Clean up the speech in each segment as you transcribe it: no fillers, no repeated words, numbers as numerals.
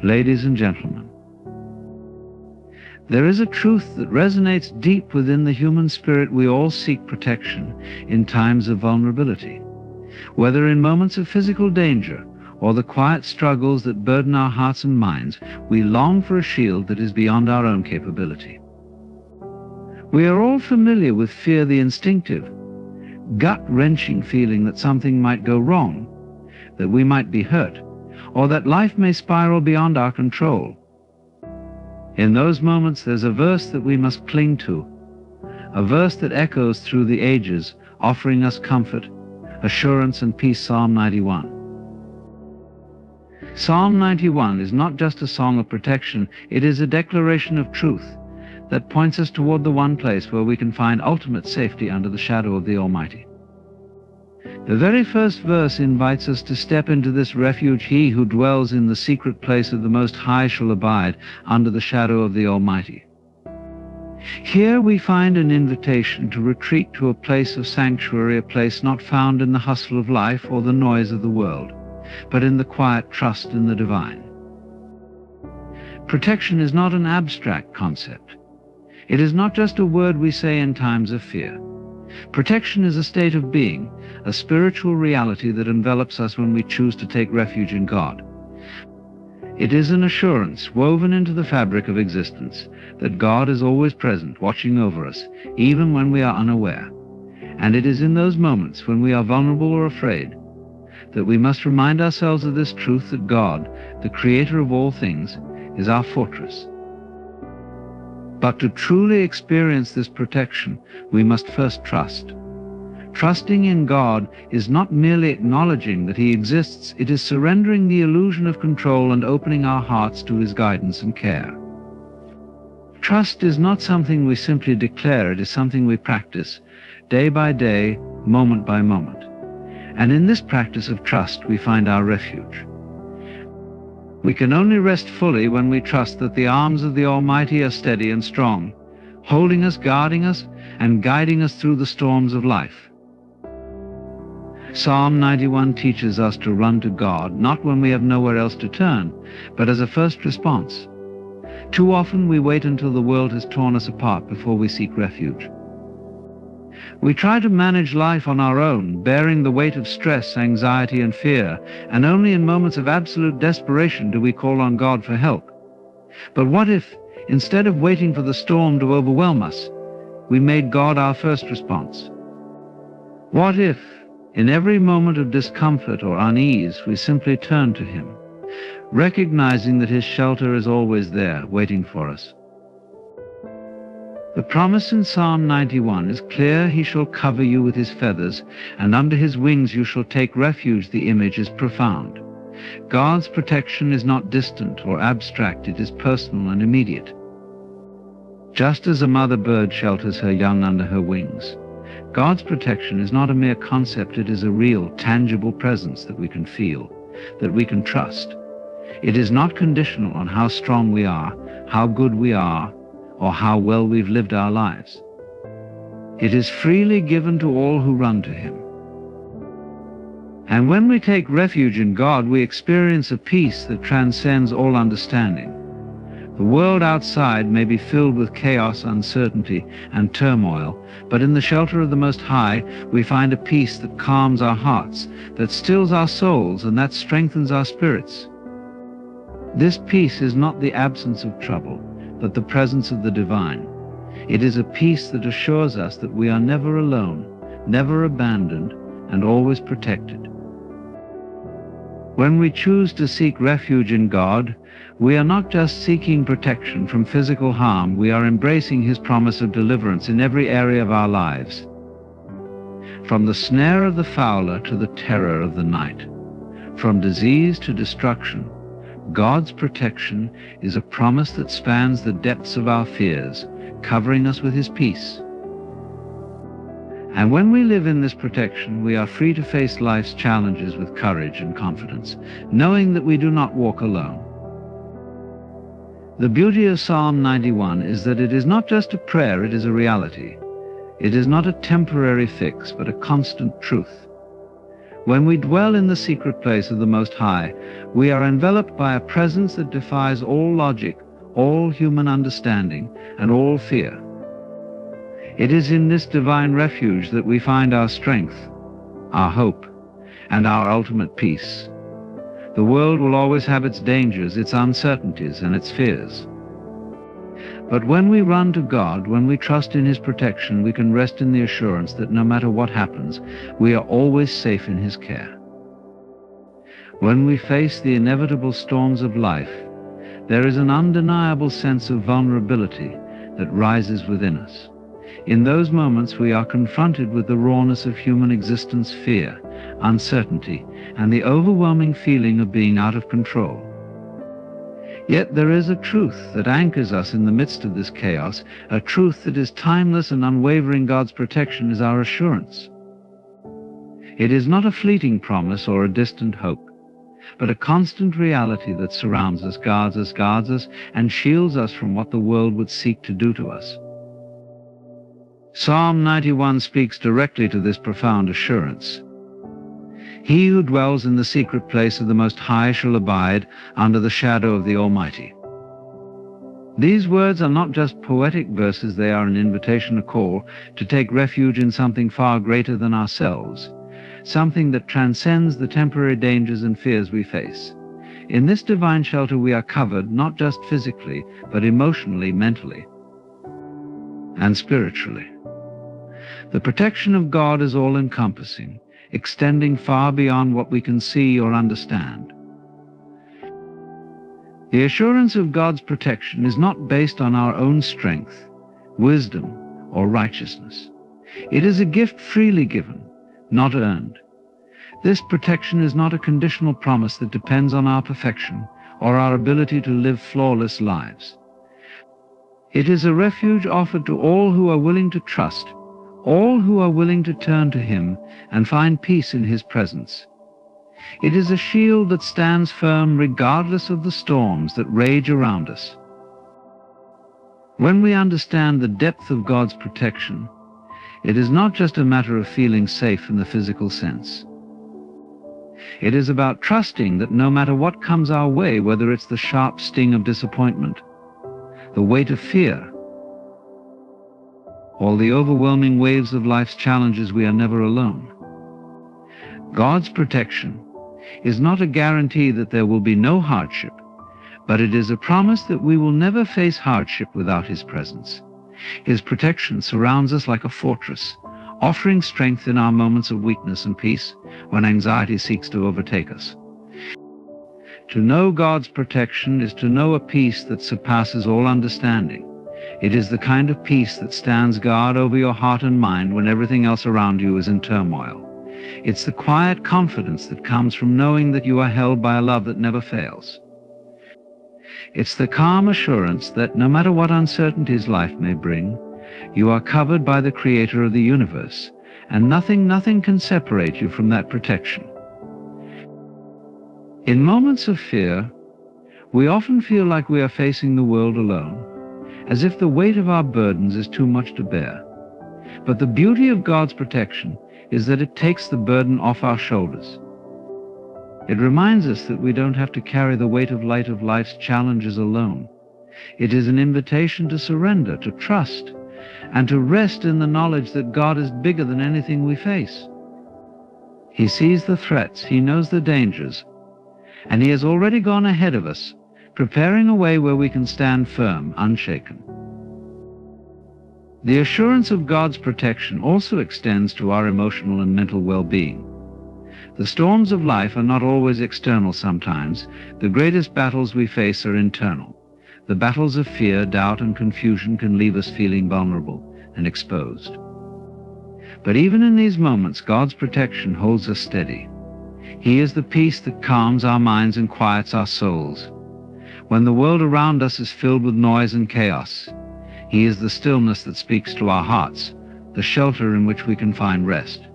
Ladies and gentlemen, there is a truth that resonates deep within the human spirit. We all seek protection in times of vulnerability. Whether in moments of physical danger or the quiet struggles that burden our hearts and minds, we long for a shield that is beyond our own capability. We are all familiar with fear, the instinctive, gut-wrenching feeling that something might go wrong, that we might be hurt, or that life may spiral beyond our control. In those moments, there's a verse that we must cling to, a verse that echoes through the ages, offering us comfort, assurance, and peace. Psalm 91. Psalm 91 is not just a song of protection, it is a declaration of truth that points us toward the one place where we can find ultimate safety under the shadow of the Almighty. The very first verse invites us to step into this refuge. He who dwells in the secret place of the Most High shall abide under the shadow of the Almighty. Here we find an invitation to retreat to a place of sanctuary, a place not found in the hustle of life or the noise of the world, but in the quiet trust in the divine. Protection is not an abstract concept. It is not just a word we say in times of fear. Protection is a state of being, a spiritual reality that envelops us when we choose to take refuge in God. It is an assurance woven into the fabric of existence that God is always present, watching over us, even when we are unaware. And it is in those moments when we are vulnerable or afraid that we must remind ourselves of this truth, that God, the creator of all things, is our fortress. But to truly experience this protection, we must first trust. Trusting in God is not merely acknowledging that He exists, it is surrendering the illusion of control and opening our hearts to His guidance and care. Trust is not something we simply declare, it is something we practice, day by day, moment by moment. And in this practice of trust, we find our refuge. We can only rest fully when we trust that the arms of the Almighty are steady and strong, holding us, guarding us, and guiding us through the storms of life. Psalm 91 teaches us to run to God, not when we have nowhere else to turn, but as a first response. Too often we wait until the world has torn us apart before we seek refuge. We try to manage life on our own, bearing the weight of stress, anxiety, and fear, and only in moments of absolute desperation do we call on God for help. But what if, instead of waiting for the storm to overwhelm us, we made God our first response? What if, in every moment of discomfort or unease, we simply turn to Him, recognizing that His shelter is always there, waiting for us? The promise in Psalm 91 is clear: He shall cover you with His feathers, and under His wings you shall take refuge. The image is profound. God's protection is not distant or abstract, it is personal and immediate. Just as a mother bird shelters her young under her wings, God's protection is not a mere concept, it is a real, tangible presence that we can feel, that we can trust. It is not conditional on how strong we are, how good we are, or how well we've lived our lives. It is freely given to all who run to Him. And when we take refuge in God, we experience a peace that transcends all understanding. The world outside may be filled with chaos, uncertainty, and turmoil, but in the shelter of the Most High, we find a peace that calms our hearts, that stills our souls, and that strengthens our spirits. This peace is not the absence of trouble, but the presence of the divine. It is a peace that assures us that we are never alone, never abandoned, and always protected. When we choose to seek refuge in God, we are not just seeking protection from physical harm, we are embracing His promise of deliverance in every area of our lives. From the snare of the fowler to the terror of the night, from disease to destruction, God's protection is a promise that spans the depths of our fears, covering us with His peace. And when we live in this protection, we are free to face life's challenges with courage and confidence, knowing that we do not walk alone. The beauty of Psalm 91 is that it is not just a prayer, it is a reality. It is not a temporary fix, but a constant truth. When we dwell in the secret place of the Most High, we are enveloped by a presence that defies all logic, all human understanding, and all fear. It is in this divine refuge that we find our strength, our hope, and our ultimate peace. The world will always have its dangers, its uncertainties, and its fears. But when we run to God, when we trust in His protection, we can rest in the assurance that no matter what happens, we are always safe in His care. When we face the inevitable storms of life, there is an undeniable sense of vulnerability that rises within us. In those moments, we are confronted with the rawness of human existence, fear, uncertainty, and the overwhelming feeling of being out of control. Yet there is a truth that anchors us in the midst of this chaos, a truth that is timeless and unwavering. God's protection is our assurance. It is not a fleeting promise or a distant hope, but a constant reality that surrounds us, guards us, and shields us from what the world would seek to do to us. Psalm 91 speaks directly to this profound assurance. He who dwells in the secret place of the Most High shall abide under the shadow of the Almighty. These words are not just poetic verses, they are an invitation, a call to take refuge in something far greater than ourselves, something that transcends the temporary dangers and fears we face. In this divine shelter we are covered, not just physically, but emotionally, mentally, and spiritually. The protection of God is all-encompassing, extending far beyond what we can see or understand. The assurance of God's protection is not based on our own strength, wisdom, or righteousness. It is a gift freely given, not earned. This protection is not a conditional promise that depends on our perfection or our ability to live flawless lives. It is a refuge offered to all who are willing to trust, all who are willing to turn to Him and find peace in His presence. It is a shield that stands firm regardless of the storms that rage around us. When we understand the depth of God's protection, it is not just a matter of feeling safe in the physical sense. It is about trusting that no matter what comes our way, whether it's the sharp sting of disappointment, the weight of fear, or the overwhelming waves of life's challenges, we are never alone. God's protection is not a guarantee that there will be no hardship, but it is a promise that we will never face hardship without His presence. His protection surrounds us like a fortress, offering strength in our moments of weakness and peace when anxiety seeks to overtake us. To know God's protection is to know a peace that surpasses all understanding. It is the kind of peace that stands guard over your heart and mind when everything else around you is in turmoil. It's the quiet confidence that comes from knowing that you are held by a love that never fails. It's the calm assurance that no matter what uncertainties life may bring, you are covered by the Creator of the universe, and nothing can separate you from that protection. In moments of fear, we often feel like we are facing the world alone, as if the weight of our burdens is too much to bear. But the beauty of God's protection is that it takes the burden off our shoulders. It reminds us that we don't have to carry the weight of life's challenges alone. It is an invitation to surrender, to trust, and to rest in the knowledge that God is bigger than anything we face. He sees the threats, He knows the dangers, and He has already gone ahead of us, preparing a way where we can stand firm, unshaken. The assurance of God's protection also extends to our emotional and mental well-being. The storms of life are not always external sometimes. The greatest battles we face are internal. The battles of fear, doubt, and confusion can leave us feeling vulnerable and exposed. But even in these moments, God's protection holds us steady. He is the peace that calms our minds and quiets our souls. When the world around us is filled with noise and chaos, He is the stillness that speaks to our hearts, the shelter in which we can find rest.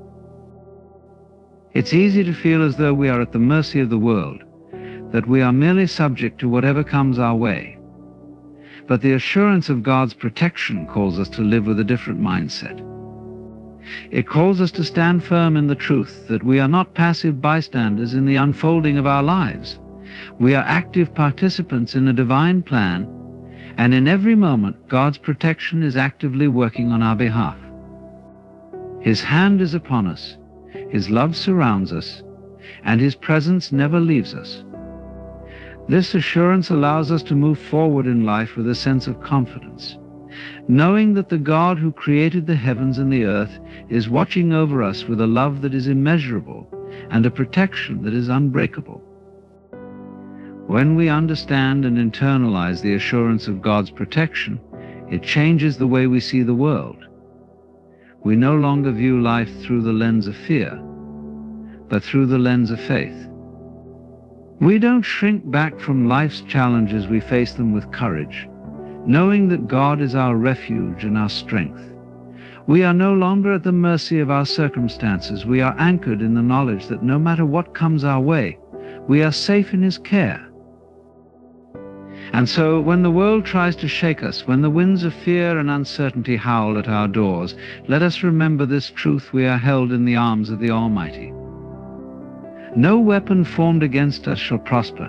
It's easy to feel as though we are at the mercy of the world, that we are merely subject to whatever comes our way. But the assurance of God's protection calls us to live with a different mindset. It calls us to stand firm in the truth that we are not passive bystanders in the unfolding of our lives. We are active participants in a divine plan, and in every moment God's protection is actively working on our behalf. His hand is upon us, His love surrounds us, and His presence never leaves us. This assurance allows us to move forward in life with a sense of confidence, knowing that the God who created the heavens and the earth is watching over us with a love that is immeasurable and a protection that is unbreakable. When we understand and internalize the assurance of God's protection, it changes the way we see the world. We no longer view life through the lens of fear, but through the lens of faith. We don't shrink back from life's challenges, we face them with courage, knowing that God is our refuge and our strength. We are no longer at the mercy of our circumstances. We are anchored in the knowledge that no matter what comes our way, we are safe in His care. And so, when the world tries to shake us, when the winds of fear and uncertainty howl at our doors, let us remember this truth: we are held in the arms of the Almighty. No weapon formed against us shall prosper.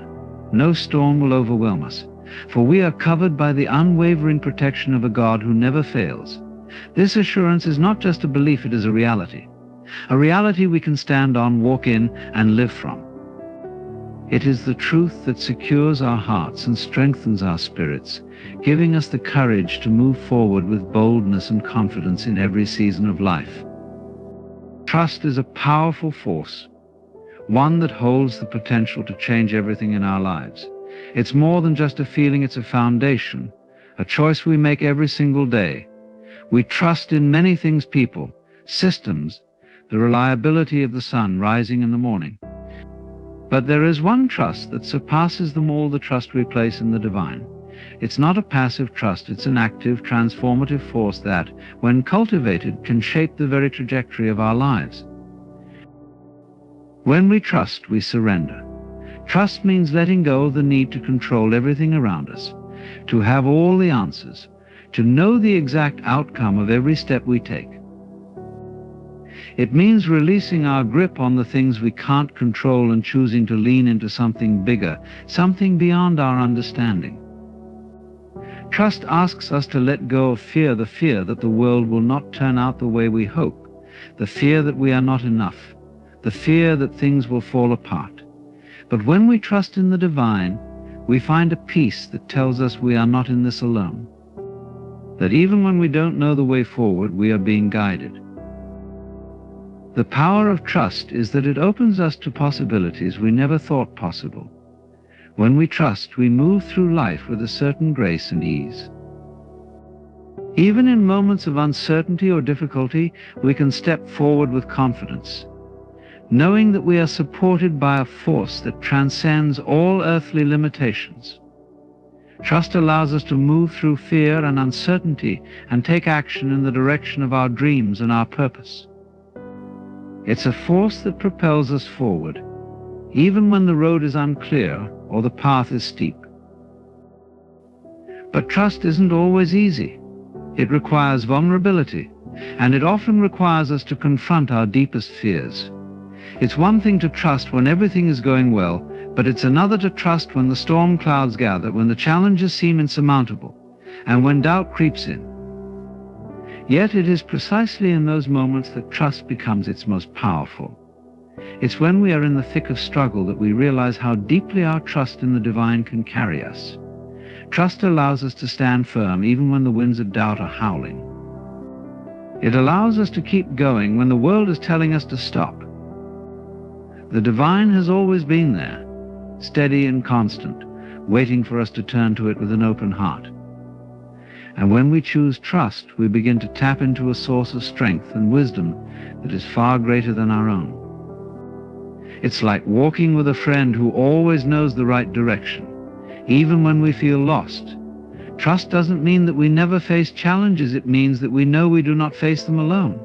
No storm will overwhelm us, for we are covered by the unwavering protection of a God who never fails. This assurance is not just a belief, it is a reality we can stand on, walk in, and live from. It is the truth that secures our hearts and strengthens our spirits, giving us the courage to move forward with boldness and confidence in every season of life. Trust is a powerful force, one that holds the potential to change everything in our lives. It's more than just a feeling, it's a foundation, a choice we make every single day. We trust in many things: people, systems, the reliability of the sun rising in the morning. But there is one trust that surpasses them all, the trust we place in the divine. It's not a passive trust, it's an active, transformative force that, when cultivated, can shape the very trajectory of our lives. When we trust, we surrender. Trust means letting go of the need to control everything around us, to have all the answers, to know the exact outcome of every step we take. It means releasing our grip on the things we can't control and choosing to lean into something bigger, something beyond our understanding. Trust asks us to let go of fear, the fear that the world will not turn out the way we hope, the fear that we are not enough, the fear that things will fall apart. But when we trust in the divine, we find a peace that tells us we are not in this alone, that even when we don't know the way forward, we are being guided. The power of trust is that it opens us to possibilities we never thought possible. When we trust, we move through life with a certain grace and ease. Even in moments of uncertainty or difficulty, we can step forward with confidence, knowing that we are supported by a force that transcends all earthly limitations. Trust allows us to move through fear and uncertainty and take action in the direction of our dreams and our purpose. It's a force that propels us forward, even when the road is unclear or the path is steep. But trust isn't always easy. It requires vulnerability, and it often requires us to confront our deepest fears. It's one thing to trust when everything is going well, but it's another to trust when the storm clouds gather, when the challenges seem insurmountable, and when doubt creeps in. Yet it is precisely in those moments that trust becomes its most powerful. It's when we are in the thick of struggle that we realize how deeply our trust in the divine can carry us. Trust allows us to stand firm even when the winds of doubt are howling. It allows us to keep going when the world is telling us to stop. The divine has always been there, steady and constant, waiting for us to turn to it with an open heart. And when we choose trust, we begin to tap into a source of strength and wisdom that is far greater than our own. It's like walking with a friend who always knows the right direction, even when we feel lost. Trust doesn't mean that we never face challenges, it means that we know we do not face them alone.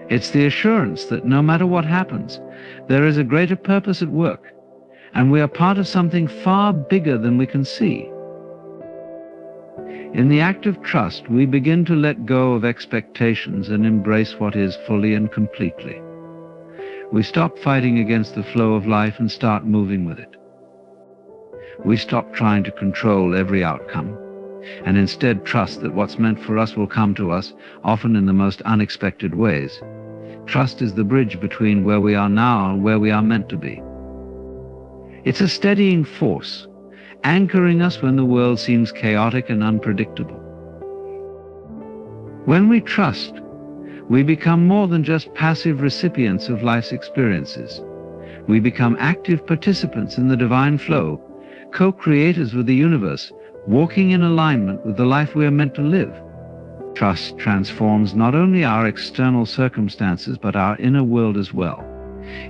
It's the assurance that no matter what happens, there is a greater purpose at work, and we are part of something far bigger than we can see. In the act of trust, we begin to let go of expectations and embrace what is fully and completely. We stop fighting against the flow of life and start moving with it. We stop trying to control every outcome and instead trust that what's meant for us will come to us, often in the most unexpected ways. Trust is the bridge between where we are now and where we are meant to be. It's a steadying force, anchoring us when the world seems chaotic and unpredictable. When we trust, we become more than just passive recipients of life's experiences. We become active participants in the divine flow, co-creators with the universe, walking in alignment with the life we are meant to live. Trust transforms not only our external circumstances, but our inner world as well.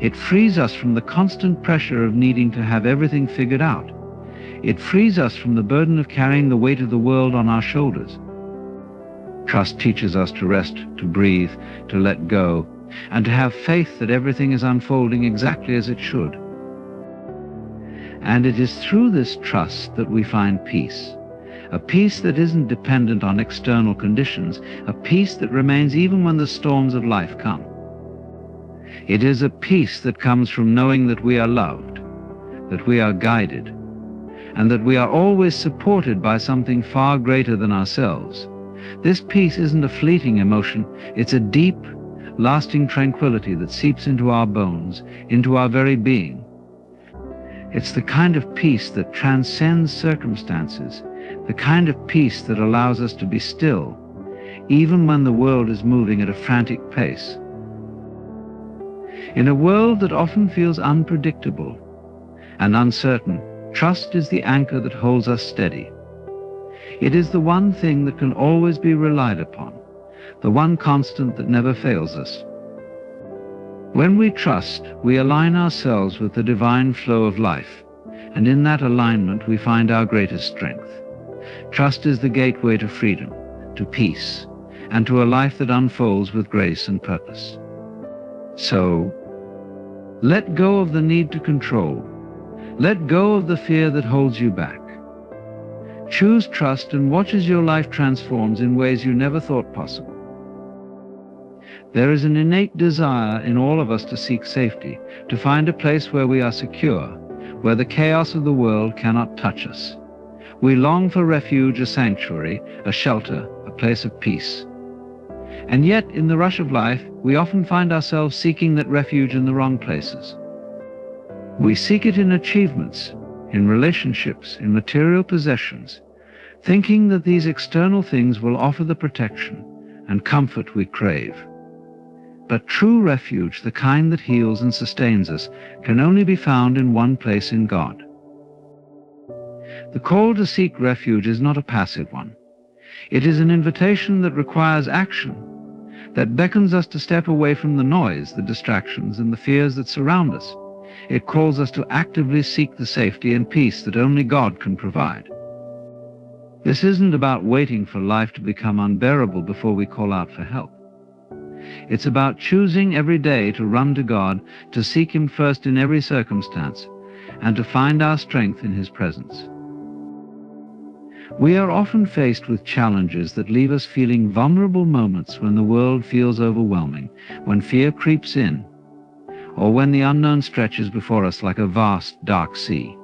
It frees us from the constant pressure of needing to have everything figured out. It frees us from the burden of carrying the weight of the world on our shoulders. Trust teaches us to rest, to breathe, to let go, and to have faith that everything is unfolding exactly as it should. And it is through this trust that we find peace. A peace that isn't dependent on external conditions, a peace that remains even when the storms of life come. It is a peace that comes from knowing that we are loved, that we are guided, and that we are always supported by something far greater than ourselves. This peace isn't a fleeting emotion, it's a deep, lasting tranquility that seeps into our bones, into our very being. It's the kind of peace that transcends circumstances, the kind of peace that allows us to be still, even when the world is moving at a frantic pace. In a world that often feels unpredictable and uncertain, trust is the anchor that holds us steady. It is the one thing that can always be relied upon, the one constant that never fails us. When we trust, we align ourselves with the divine flow of life, and in that alignment we find our greatest strength. Trust is the gateway to freedom, to peace, and to a life that unfolds with grace and purpose. So, let go of the need to control. Let go of the fear that holds you back. Choose trust and watch as your life transforms in ways you never thought possible. There is an innate desire in all of us to seek safety, to find a place where we are secure, where the chaos of the world cannot touch us. We long for refuge, a sanctuary, a shelter, a place of peace. And yet, in the rush of life, we often find ourselves seeking that refuge in the wrong places. We seek it in achievements, in relationships, in material possessions, thinking that these external things will offer the protection and comfort we crave. But true refuge, the kind that heals and sustains us, can only be found in one place in God. The call to seek refuge is not a passive one. It is an invitation that requires action, that beckons us to step away from the noise, the distractions, and the fears that surround us. It calls us to actively seek the safety and peace that only God can provide. This isn't about waiting for life to become unbearable before we call out for help. It's about choosing every day to run to God, to seek Him first in every circumstance, and to find our strength in His presence. We are often faced with challenges that leave us feeling vulnerable moments when the world feels overwhelming, when fear creeps in, or when the unknown stretches before us like a vast, dark sea.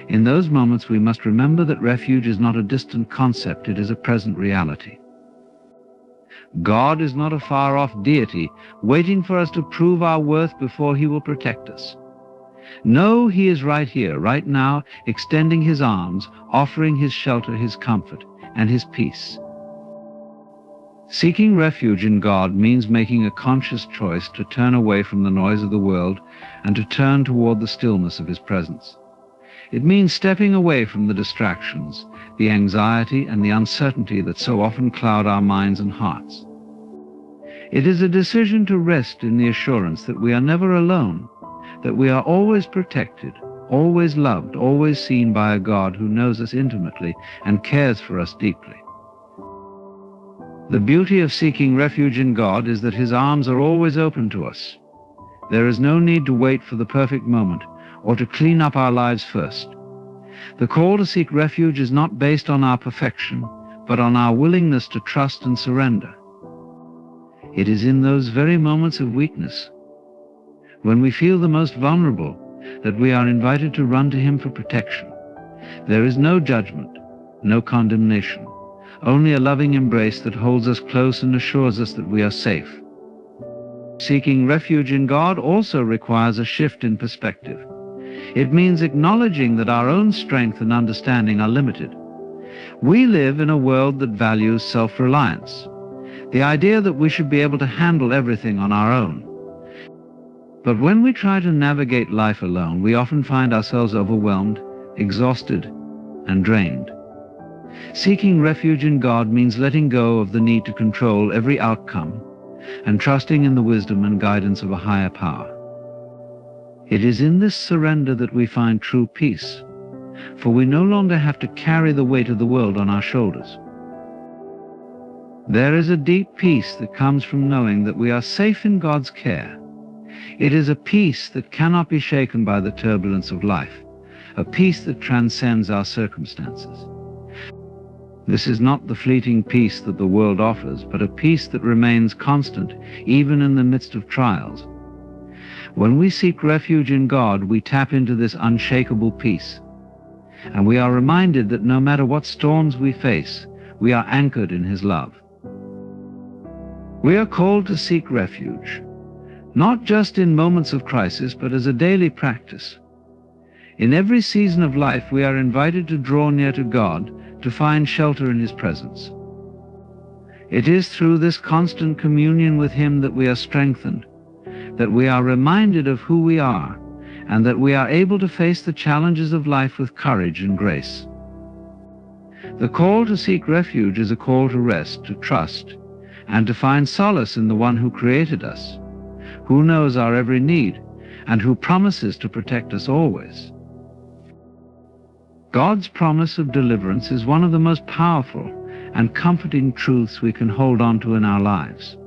In those moments, we must remember that refuge is not a distant concept, it is a present reality. God is not a far-off deity waiting for us to prove our worth before He will protect us. No, He is right here, right now, extending His arms, offering His shelter, His comfort, and His peace. Seeking refuge in God means making a conscious choice to turn away from the noise of the world and to turn toward the stillness of His presence. It means stepping away from the distractions, the anxiety and the uncertainty that so often cloud our minds and hearts. It is a decision to rest in the assurance that we are never alone, that we are always protected, always loved, always seen by a God who knows us intimately and cares for us deeply. The beauty of seeking refuge in God is that His arms are always open to us. There is no need to wait for the perfect moment or to clean up our lives first. The call to seek refuge is not based on our perfection, but on our willingness to trust and surrender. It is in those very moments of weakness, when we feel the most vulnerable, that we are invited to run to Him for protection. There is no judgment, no condemnation, only a loving embrace that holds us close and assures us that we are safe. Seeking refuge in God also requires a shift in perspective. It means acknowledging that our own strength and understanding are limited. We live in a world that values self-reliance, the idea that we should be able to handle everything on our own. But when we try to navigate life alone, we often find ourselves overwhelmed, exhausted, and drained. Seeking refuge in God means letting go of the need to control every outcome and trusting in the wisdom and guidance of a higher power. It is in this surrender that we find true peace, for we no longer have to carry the weight of the world on our shoulders. There is a deep peace that comes from knowing that we are safe in God's care. It is a peace that cannot be shaken by the turbulence of life, a peace that transcends our circumstances. This is not the fleeting peace that the world offers, but a peace that remains constant even in the midst of trials. When we seek refuge in God, we tap into this unshakable peace, and we are reminded that no matter what storms we face, we are anchored in His love. We are called to seek refuge, not just in moments of crisis, but as a daily practice. In every season of life, we are invited to draw near to God, to find shelter in His presence. It is through this constant communion with Him that we are strengthened, that we are reminded of who we are, and that we are able to face the challenges of life with courage and grace. The call to seek refuge is a call to rest, to trust, and to find solace in the One who created us, who knows our every need, and who promises to protect us always. God's promise of deliverance is one of the most powerful and comforting truths we can hold on to in our lives.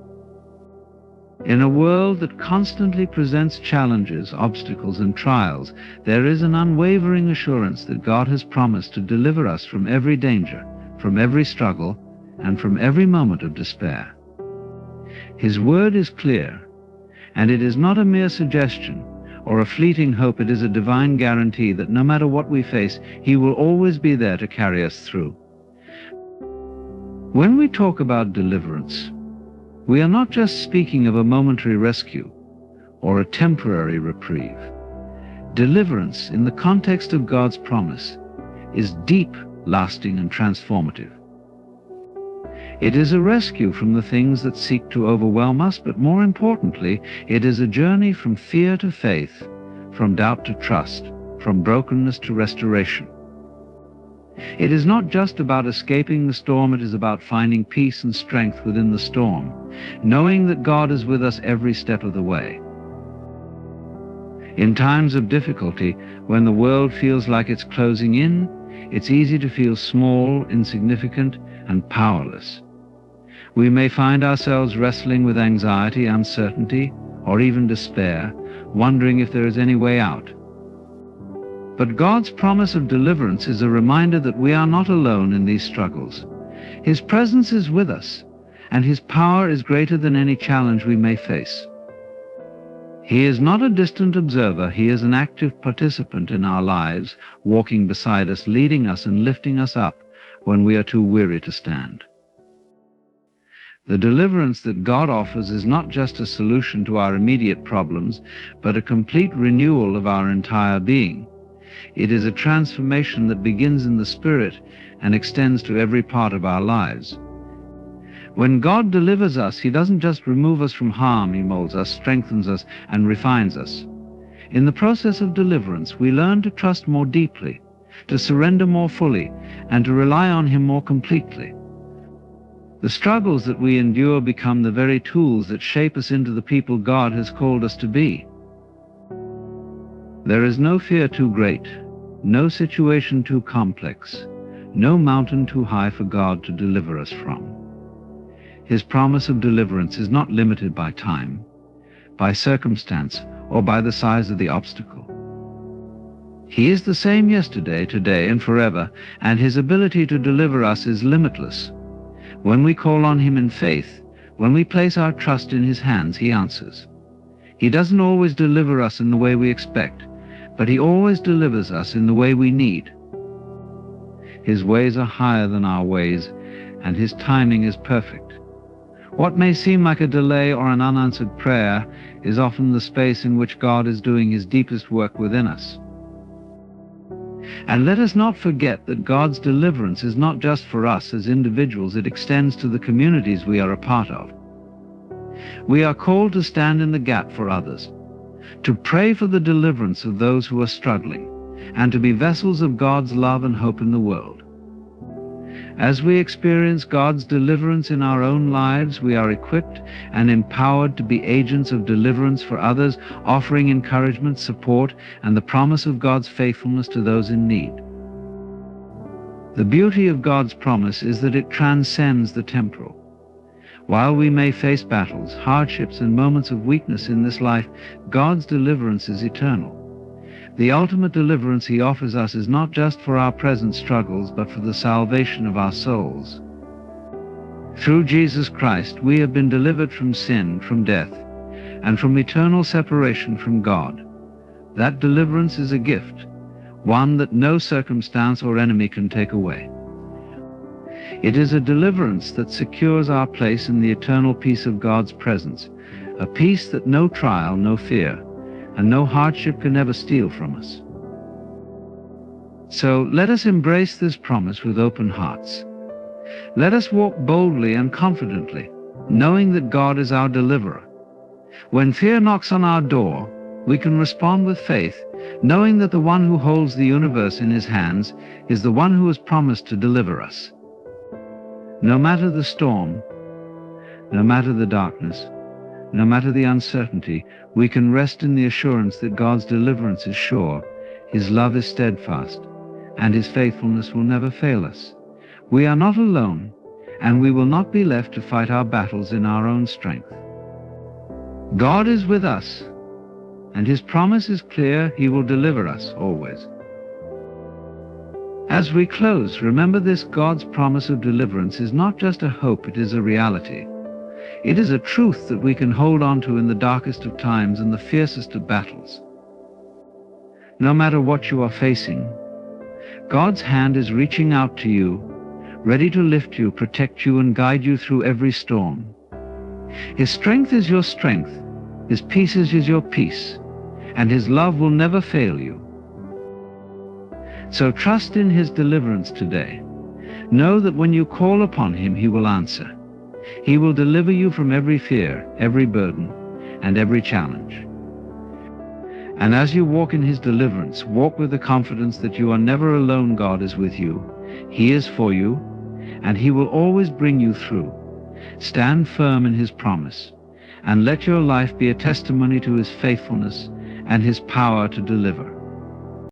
In a world that constantly presents challenges, obstacles, and trials, there is an unwavering assurance that God has promised to deliver us from every danger, from every struggle, and from every moment of despair. His word is clear, and it is not a mere suggestion or a fleeting hope. It is a divine guarantee that no matter what we face, He will always be there to carry us through. When we talk about deliverance, we are not just speaking of a momentary rescue or a temporary reprieve. Deliverance, in the context of God's promise, is deep, lasting, and transformative. It is a rescue from the things that seek to overwhelm us, but more importantly, it is a journey from fear to faith, from doubt to trust, from brokenness to restoration. It is not just about escaping the storm, it is about finding peace and strength within the storm, knowing that God is with us every step of the way. In times of difficulty, when the world feels like it's closing in, it's easy to feel small, insignificant, and powerless. We may find ourselves wrestling with anxiety, uncertainty, or even despair, wondering if there is any way out. But God's promise of deliverance is a reminder that we are not alone in these struggles. His presence is with us, and His power is greater than any challenge we may face. He is not a distant observer. He is an active participant in our lives, walking beside us, leading us and lifting us up when we are too weary to stand. The deliverance that God offers is not just a solution to our immediate problems, but a complete renewal of our entire being. It is a transformation that begins in the spirit and extends to every part of our lives. When God delivers us, He doesn't just remove us from harm. He molds us, strengthens us, and refines us. In the process of deliverance, we learn to trust more deeply, to surrender more fully, and to rely on Him more completely. The struggles that we endure become the very tools that shape us into the people God has called us to be. There is no fear too great, no situation too complex, no mountain too high for God to deliver us from. His promise of deliverance is not limited by time, by circumstance, or by the size of the obstacle. He is the same yesterday, today, and forever, and his ability to deliver us is limitless. When we call on him in faith, when we place our trust in his hands, he answers. He doesn't always deliver us in the way we expect, but he always delivers us in the way we need. His ways are higher than our ways, and his timing is perfect. What may seem like a delay or an unanswered prayer is often the space in which God is doing his deepest work within us. And let us not forget that God's deliverance is not just for us as individuals, it extends to the communities we are a part of. We are called to stand in the gap for others, to pray for the deliverance of those who are struggling, and to be vessels of God's love and hope in the world. As we experience God's deliverance in our own lives, we are equipped and empowered to be agents of deliverance for others, offering encouragement, support, and the promise of God's faithfulness to those in need. The beauty of God's promise is that it transcends the temporal. While we may face battles, hardships, and moments of weakness in this life, God's deliverance is eternal. The ultimate deliverance he offers us is not just for our present struggles, but for the salvation of our souls. Through Jesus Christ, we have been delivered from sin, from death, and from eternal separation from God. That deliverance is a gift, one that no circumstance or enemy can take away. It is a deliverance that secures our place in the eternal peace of God's presence, a peace that no trial, no fear, and no hardship can ever steal from us. So let us embrace this promise with open hearts. Let us walk boldly and confidently, knowing that God is our deliverer. When fear knocks on our door, we can respond with faith, knowing that the one who holds the universe in his hands is the one who has promised to deliver us. No matter the storm, no matter the darkness, no matter the uncertainty, we can rest in the assurance that God's deliverance is sure, his love is steadfast, and his faithfulness will never fail us. We are not alone, and we will not be left to fight our battles in our own strength. God is with us, and his promise is clear, he will deliver us always. As we close, remember this: God's promise of deliverance is not just a hope, it is a reality. It is a truth that we can hold on to in the darkest of times and the fiercest of battles. No matter what you are facing, God's hand is reaching out to you, ready to lift you, protect you, and guide you through every storm. His strength is your strength, his peace is your peace, and his love will never fail you. So trust in his deliverance today. Know that when you call upon him, he will answer. He will deliver you from every fear, every burden, and every challenge. And as you walk in his deliverance, walk with the confidence that you are never alone. God is with you. He is for you, and he will always bring you through. Stand firm in his promise, and let your life be a testimony to his faithfulness and his power to deliver.